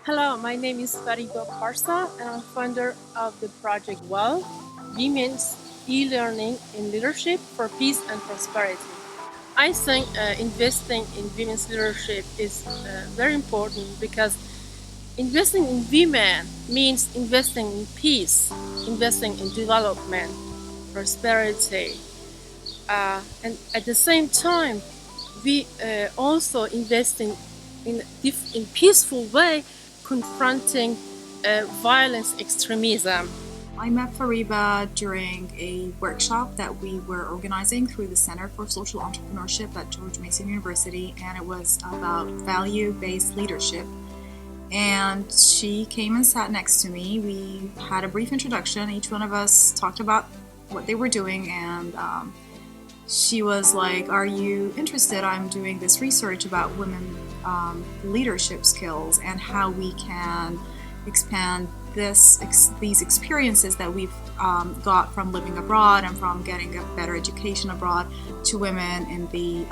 Hello, my name is Fariba Parsa, and I'm founder of the project WELL, Women's E-Learning in Leadership for Peace and Prosperity. I think investing in women's leadership is very important because investing in women means investing in peace, investing in development, prosperity, and at the same time, we also investing in peaceful way, confronting violence extremism. I met Fariba during a workshop that we were organizing through the Center for Social Entrepreneurship at George Mason University, and it was about value-based leadership. And she came and sat next to me. We had a brief introduction. Each one of us talked about what they were doing, and she was like, "Are you interested? I'm doing this research about women leadership skills and how we can expand these experiences that we've got from living abroad and from getting a better education abroad to women in the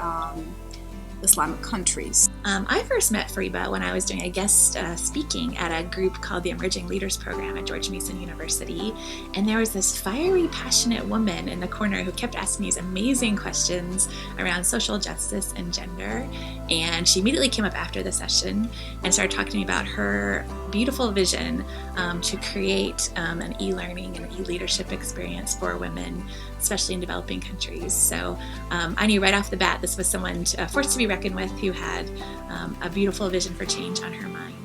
Islamic countries." I first met Fariba when I was doing a guest speaking at a group called the Emerging Leaders Program at George Mason University. And there was this fiery, passionate woman in the corner who kept asking these amazing questions around social justice and gender. And she immediately came up after the session and started talking to me about her beautiful vision to create an e-learning and e-leadership experience for women, especially in developing countries. So I knew right off the bat this was someone forced to be reckoned with who had a beautiful vision for change on her mind.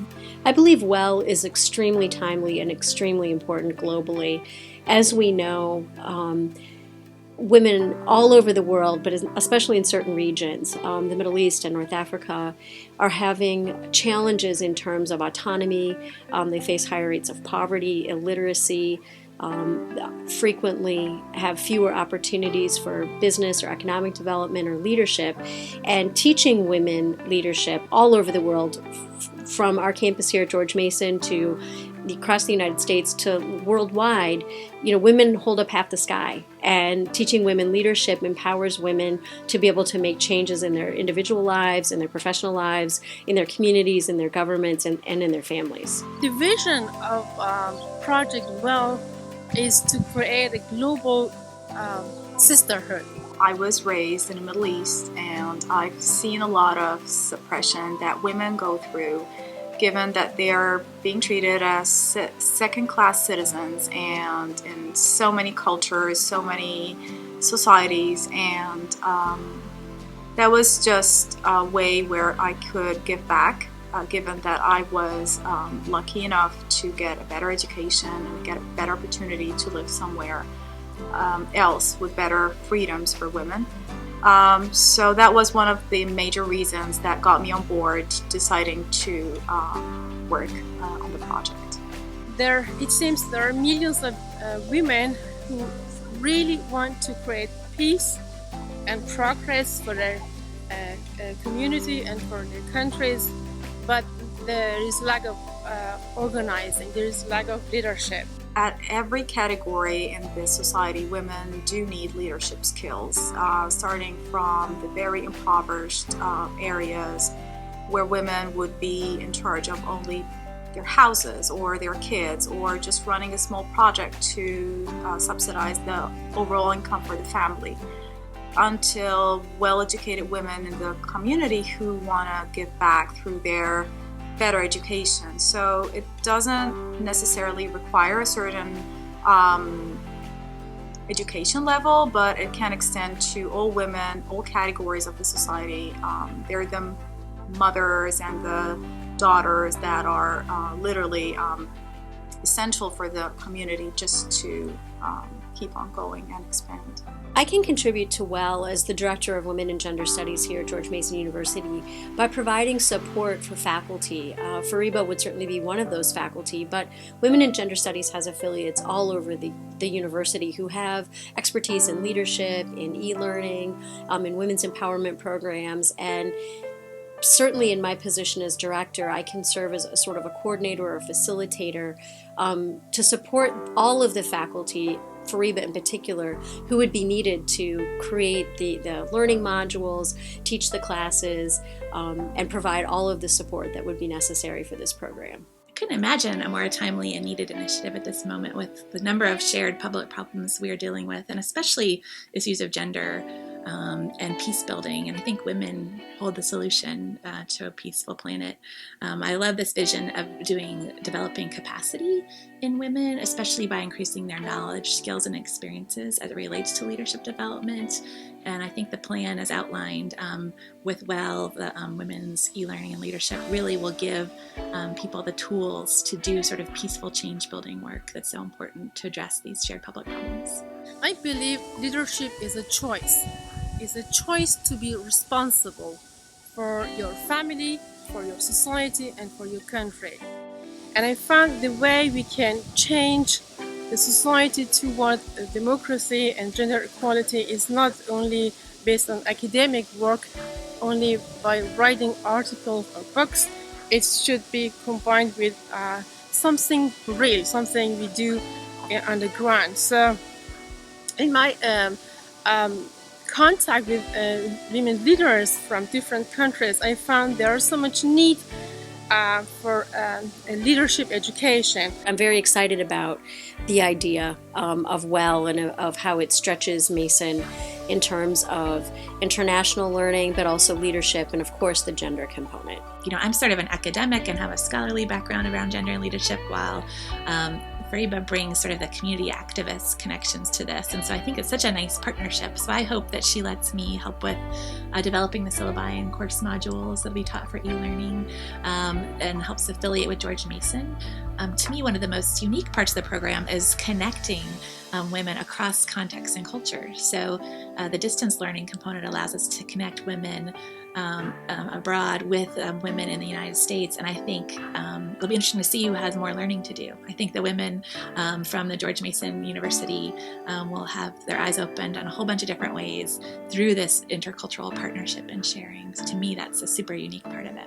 I believe WELL is extremely timely and extremely important globally. As we know, women all over the world, but especially in certain regions, the Middle East and North Africa, are having challenges in terms of autonomy. They face higher rates of poverty, illiteracy, frequently have fewer opportunities for business or economic development or leadership. And teaching women leadership all over the world, from our campus here at George Mason to across the United States to worldwide, women hold up half the sky. And teaching women leadership empowers women to be able to make changes in their individual lives, in their professional lives, in their communities, in their governments, and in their families. The vision of Project WELL is to create a global sisterhood. I was raised in the Middle East, and I've seen a lot of suppression that women go through, given that they are being treated as second-class citizens, and in so many cultures, so many societies, and that was just a way where I could give back, given that I was lucky enough to get a better education and get a better opportunity to live somewhere else with better freedoms for women. So that was one of the major reasons that got me on board deciding to work on the project. It seems there are millions of women who really want to create peace and progress for their community and for their countries, but there is lack of organizing, there is lack of leadership. At every category in this society, women do need leadership skills, starting from the very impoverished areas where women would be in charge of only their houses or their kids, or just running a small project to subsidize the overall income for the family, until well-educated women in the community who want to give back through their better education. So it doesn't necessarily require a certain education level, but it can extend to all women, all categories of the society. They're the mothers and the daughters that are literally essential for the community just to keep on going and expand. I can contribute to WELL as the Director of Women and Gender Studies here at George Mason University by providing support for faculty. Fariba would certainly be one of those faculty, but Women and Gender Studies has affiliates all over the university who have expertise in leadership, in e-learning, in women's empowerment programs, and certainly in my position as director, I can serve as a sort of a coordinator or a facilitator to support all of the faculty, Fariba in particular, who would be needed to create the learning modules, teach the classes, and provide all of the support that would be necessary for this program. couldn't imagine a more timely and needed initiative at this moment with the number of shared public problems we are dealing with, and especially issues of gender and peace building. And I think women hold the solution to a peaceful planet. I love this vision of developing capacity in women, especially by increasing their knowledge, skills, and experiences as it relates to leadership development. And I think the plan as outlined with WELL, the Women's E-Learning and Leadership, really will give people the tools to do sort of peaceful change building work that's so important to address these shared public problems. I believe leadership is a choice. It's a choice to be responsible for your family, for your society, and for your country. And I found the way we can change the society toward democracy and gender equality is not only based on academic work, only by writing articles or books. It should be combined with something real, something we do on the ground. So in my contact with women leaders from different countries, I found there is so much need for leadership education. I'm very excited about the idea of WELL and of how it stretches Mason in terms of international learning, but also leadership and, of course, the gender component. You know, I'm sort of an academic and have a scholarly background around gender and leadership, while Fariba brings sort of the community activist connections to this. And so I think it's such a nice partnership. So I hope that she lets me help with developing the syllabi and course modules that will be taught for e-learning and helps affiliate with George Mason. To me, one of the most unique parts of the program is connecting women across contexts and culture. So the distance learning component allows us to connect women abroad with women in the United States, and I think it'll be interesting to see who has more learning to do. I think the women from the George Mason University will have their eyes opened in a whole bunch of different ways through this intercultural partnership and sharing. So to me, that's a super unique part of it.